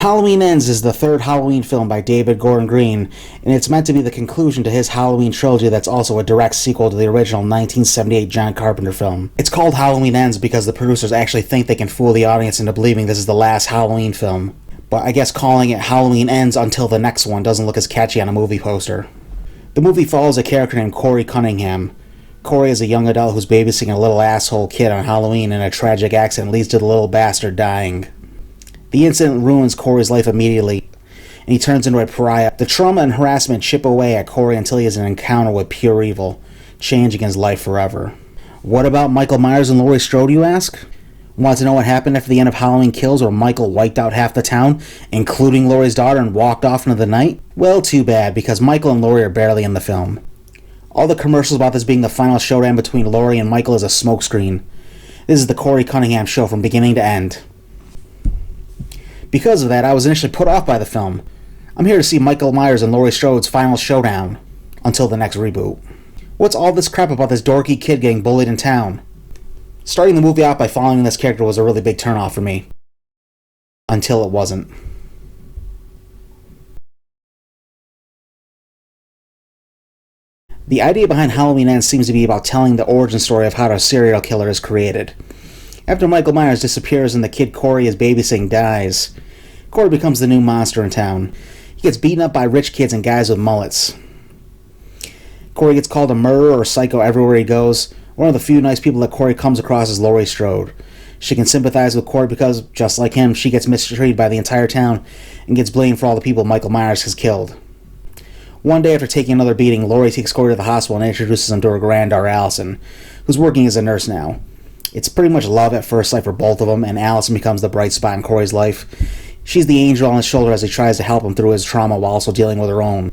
Halloween Ends is the third Halloween film by David Gordon Green, and it's meant to be the conclusion to his Halloween trilogy that's also a direct sequel to the original 1978 John Carpenter film. It's called Halloween Ends because the producers actually think they can fool the audience into believing this is the last Halloween film. But I guess calling it Halloween Ends until the next one doesn't look as catchy on a movie poster. The movie follows a character named Corey Cunningham. Corey is a young adult who's babysitting a little asshole kid on Halloween, and a tragic accident leads to the little bastard dying. The incident ruins Corey's life immediately, and he turns into a pariah. The trauma and harassment chip away at Corey until he has an encounter with pure evil, changing his life forever. What about Michael Myers and Laurie Strode, you ask? Want to know what happened after the end of Halloween Kills, where Michael wiped out half the town, including Laurie's daughter, and walked off into the night? Well, too bad, because Michael and Laurie are barely in the film. All the commercials about this being the final showdown between Laurie and Michael is a smokescreen. This is the Corey Cunningham show from beginning to end. Because of that, I was initially put off by the film. I'm here to see Michael Myers and Laurie Strode's final showdown, until the next reboot. What's all this crap about this dorky kid getting bullied in town? Starting the movie out by following this character was a really big turnoff for me. Until it wasn't. The idea behind Halloween Ends seems to be about telling the origin story of how a serial killer is created. After Michael Myers disappears and the kid Corey is babysitting dies, Corey becomes the new monster in town. He gets beaten up by rich kids and guys with mullets. Corey gets called a murderer or psycho everywhere he goes. One of the few nice people that Corey comes across is Laurie Strode. She can sympathize with Corey because, just like him, she gets mistreated by the entire town and gets blamed for all the people Michael Myers has killed. One day after taking another beating, Laurie takes Corey to the hospital and introduces him to her granddaughter Allison, who's working as a nurse now. It's pretty much love at first sight for both of them, and Allison becomes the bright spot in Corey's life. She's the angel on his shoulder as he tries to help him through his trauma while also dealing with her own.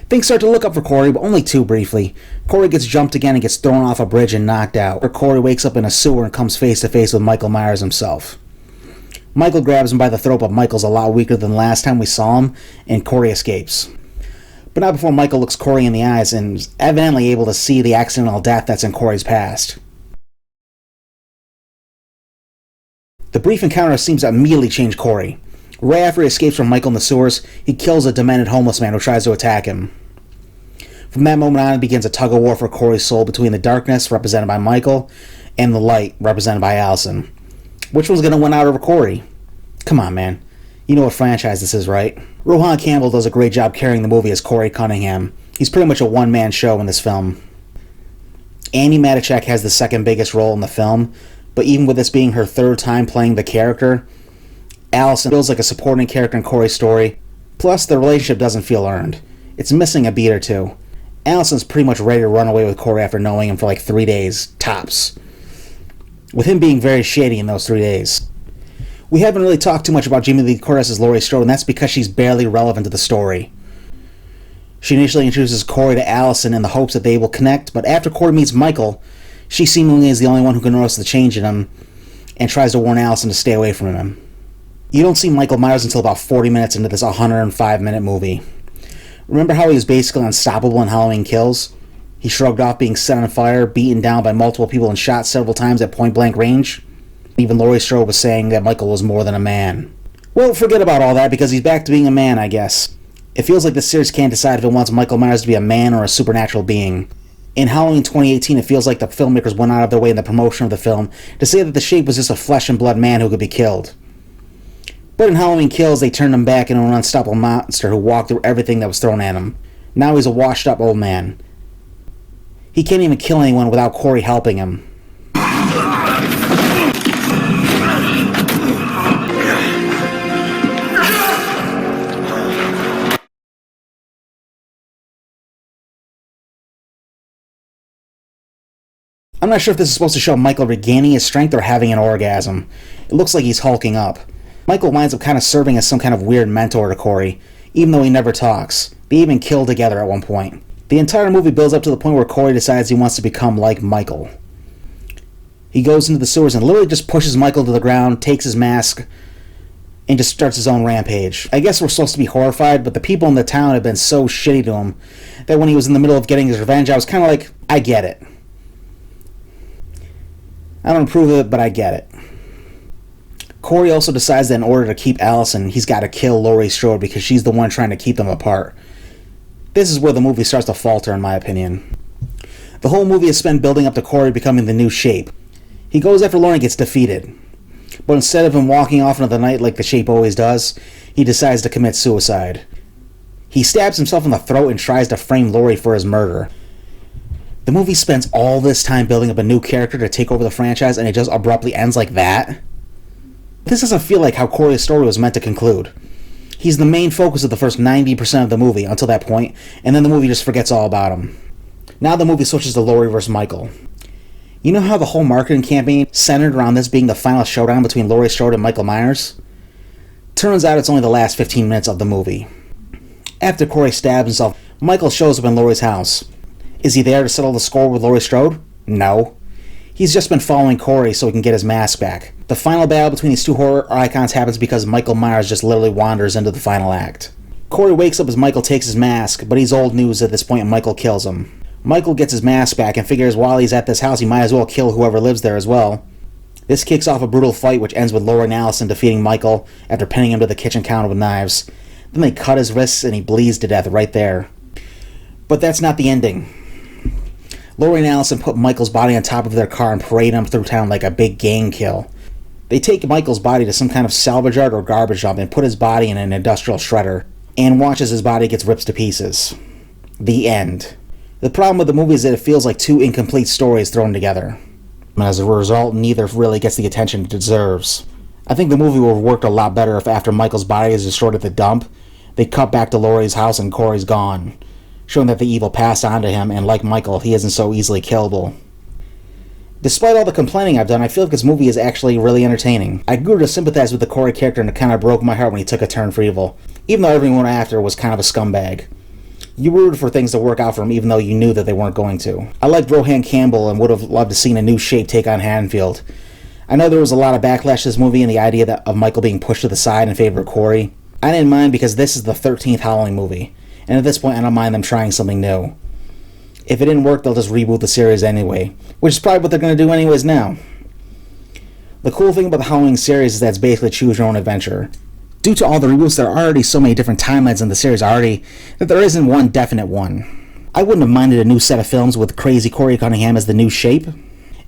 Things start to look up for Corey, but only too briefly. Corey gets jumped again and gets thrown off a bridge and knocked out. Corey wakes up in a sewer and comes face to face with Michael Myers himself. Michael grabs him by the throat, but Michael's a lot weaker than the last time we saw him, and Corey escapes. But not before Michael looks Corey in the eyes and is evidently able to see the accidental death that's in Corey's past. The brief encounter seems to immediately change Corey. Right after he escapes from Michael in the sewers, he kills a demented homeless man who tries to attack him. From that moment on, it begins a tug-of-war for Corey's soul between the darkness, represented by Michael, and the light, represented by Allison. Which one's going to win out over Corey? Come on, man. You know what franchise this is, right? Rohan Campbell does a great job carrying the movie as Corey Cunningham. He's pretty much a one-man show in this film. Andi Matichak has the second biggest role in the film, but even with this being her third time playing the character, Allison feels like a supporting character in Corey's story. Plus, the relationship doesn't feel earned. It's missing a beat or two. Allison's pretty much ready to run away with Corey after knowing him for like 3 days, tops. With him being very shady in those 3 days. We haven't really talked too much about Jamie Lee Curtis as Laurie Strode, and that's because she's barely relevant to the story. She initially introduces Corey to Allison in the hopes that they will connect, but after Corey meets Michael, she seemingly is the only one who can notice the change in him and tries to warn Allison to stay away from him. You don't see Michael Myers until about 40 minutes into this 105-minute movie. Remember how he was basically unstoppable in Halloween Kills? He shrugged off being set on fire, beaten down by multiple people, and shot several times at point-blank range? Even Laurie Strode was saying that Michael was more than a man. Well, forget about all that, because he's back to being a man, I guess. It feels like the series can't decide if it wants Michael Myers to be a man or a supernatural being. In Halloween 2018, it feels like the filmmakers went out of their way in the promotion of the film to say that the shape was just a flesh-and-blood man who could be killed. But in Halloween Kills, they turned him back into an unstoppable monster who walked through everything that was thrown at him. Now he's a washed-up old man. He can't even kill anyone without Corey helping him. I'm not sure if this is supposed to show Michael regaining his strength or having an orgasm. It looks like he's hulking up. Michael winds up kind of serving as some kind of weird mentor to Corey, even though he never talks. They even kill together at one point. The entire movie builds up to the point where Corey decides he wants to become like Michael. He goes into the sewers and literally just pushes Michael to the ground, takes his mask, and just starts his own rampage. I guess we're supposed to be horrified, but the people in the town have been so shitty to him that when he was in the middle of getting his revenge, I was kind of like, I get it. I don't approve of it, but I get it. Corey also decides that in order to keep Allison, he's got to kill Laurie Strode because she's the one trying to keep them apart. This is where the movie starts to falter, in my opinion. The whole movie is spent building up to Corey becoming the new Shape. He goes after Laurie and gets defeated. But instead of him walking off into the night like the Shape always does, he decides to commit suicide. He stabs himself in the throat and tries to frame Laurie for his murder. The movie spends all this time building up a new character to take over the franchise, and it just abruptly ends like that. This doesn't feel like how Corey's story was meant to conclude. He's the main focus of the first 90% of the movie until that point, and then the movie just forgets all about him. Now the movie switches to Laurie vs. Michael. You know how the whole marketing campaign centered around this being the final showdown between Laurie Strode and Michael Myers? Turns out it's only the last 15 minutes of the movie. After Corey stabs himself, Michael shows up in Laurie's house. Is he there to settle the score with Laurie Strode? No. He's just been following Corey so he can get his mask back. The final battle between these two horror icons happens because Michael Myers just literally wanders into the final act. Corey wakes up as Michael takes his mask, but he's old news at this point and Michael kills him. Michael gets his mask back and figures while he's at this house he might as well kill whoever lives there as well. This kicks off a brutal fight which ends with Laurie and Allison defeating Michael after pinning him to the kitchen counter with knives. Then they cut his wrists and he bleeds to death right there. But that's not the ending. Laurie and Allison put Michael's body on top of their car and parade him through town like a big gang kill. They take Michael's body to some kind of salvage yard or garbage dump and put his body in an industrial shredder, and watch as his body gets ripped to pieces. The end. The problem with the movie is that it feels like two incomplete stories thrown together. And as a result, neither really gets the attention it deserves. I think the movie would have worked a lot better if after Michael's body is destroyed at the dump, they cut back to Laurie's house and Corey's gone, showing that the evil passed on to him, and like Michael, he isn't so easily killable. Despite all the complaining I've done, I feel like this movie is actually really entertaining. I grew to sympathize with the Corey character and it kind of broke my heart when he took a turn for evil, even though everyone after was kind of a scumbag. You rooted for things to work out for him even though you knew that they weren't going to. I liked Rohan Campbell and would have loved to seen a new Shape take on Haddonfield. I know there was a lot of backlash to this movie and the idea of Michael being pushed to the side in favor of Corey. I didn't mind because this is the 13th Halloween movie, and at this point I don't mind them trying something new. If it didn't work, they'll just reboot the series anyway, which is probably what they're going to do anyways now. The cool thing about the Halloween series is that it's basically choose your own adventure. Due to all the reboots, there are already so many different timelines in the series already that there isn't one definite one. I wouldn't have minded a new set of films with crazy Corey Cunningham as the new Shape.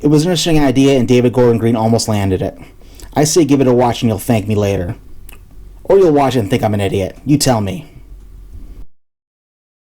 It was an interesting idea and David Gordon Green almost landed it. I say give it a watch and you'll thank me later. Or you'll watch it and think I'm an idiot. You tell me.